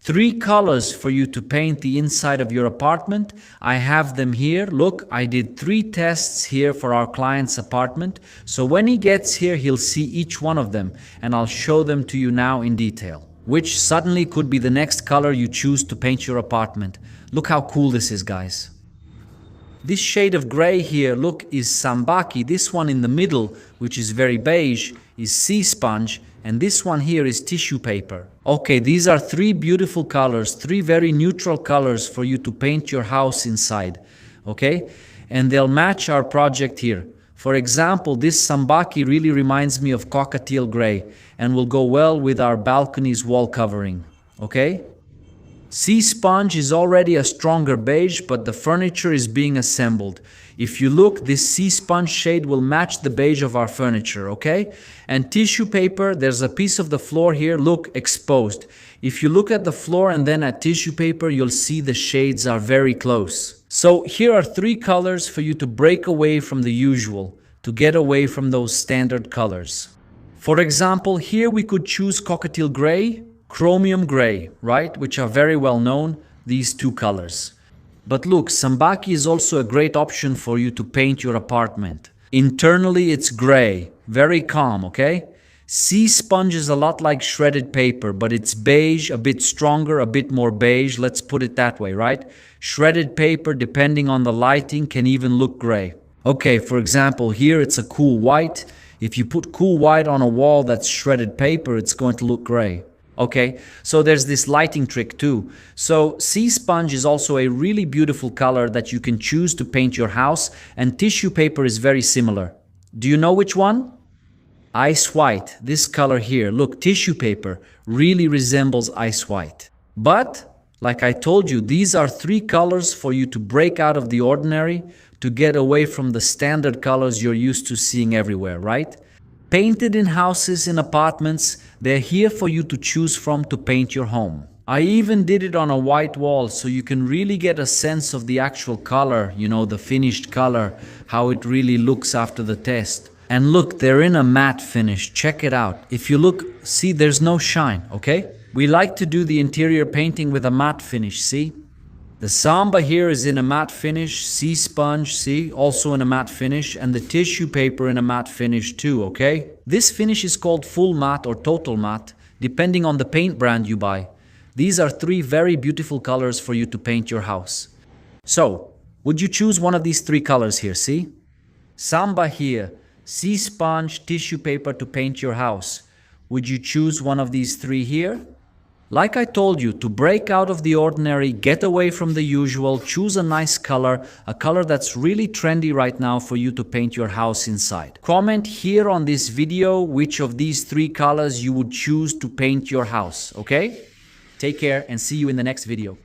Three colors for you to paint the inside of your apartment. I have them here. Look, I did 3 tests here for our client's apartment. So when he gets here, he'll see each one of them, and I'll show them to you now in detail, which suddenly could be the next color you choose to paint your apartment. Look how cool this is, guys. This shade of gray here, look, is Sambaki. This one in the middle, which is very beige, is sea sponge, and this one here is tissue paper. Okay, these are 3 beautiful colors, 3 very neutral colors for you to paint your house inside, okay? And they'll match our project here. For example, this Sambaki really reminds me of cockatiel gray and will go well with our balcony's wall covering, okay? Sea sponge is already a stronger beige, but the furniture is being assembled. If you look, this sea sponge shade will match the beige of our furniture, okay? And tissue paper, there's a piece of the floor here, look, exposed. If you look at the floor and then at tissue paper, you'll see the shades are very close. So here are 3 colors for you to break away from the usual, to get away from those standard colors. For example, here we could choose cockatiel gray, chromium gray, right? Which are very well known, these 2 colors. But look, Sambaki is also a great option for you to paint your apartment. Internally it's gray, very calm, okay? Sea sponge is a lot like shredded paper, but it's beige, a bit stronger, a bit more beige, let's put it that way, right? Shredded paper, depending on the lighting, can even look gray. Okay, for example, here it's a cool white. If you put cool white on a wall that's shredded paper, it's going to look gray. Okay, so there's this lighting trick too. So sea sponge is also a really beautiful color that you can choose to paint your house, and tissue paper is very similar. Do you know which one? Ice white, this color here. Look, tissue paper really resembles ice white. But, like I told you, these are 3 colors for you to break out of the ordinary, to get away from the standard colors you're used to seeing everywhere, right? Painted in houses, in apartments, they're here for you to choose from to paint your home. I even did it on a white wall so you can really get a sense of the actual color, you know, the finished color, how it really looks after the test. And look, they're in a matte finish, check it out. If you look, see, there's no shine, okay? We like to do the interior painting with a matte finish, see? The Samba here is in a matte finish, sea sponge, see, also in a matte finish, and the tissue paper in a matte finish too, okay? This finish is called full matte or total matte, depending on the paint brand you buy. These are 3 very beautiful colors for you to paint your house. So, would you choose one of these 3 colors here, see? Samba here, sea sponge, tissue paper to paint your house. Would you choose one of these 3 here? Like I told you, to break out of the ordinary, get away from the usual, choose a nice color, a color that's really trendy right now for you to paint your house inside. Comment here on this video which of these 3 colors you would choose to paint your house, okay? Take care and see you in the next video.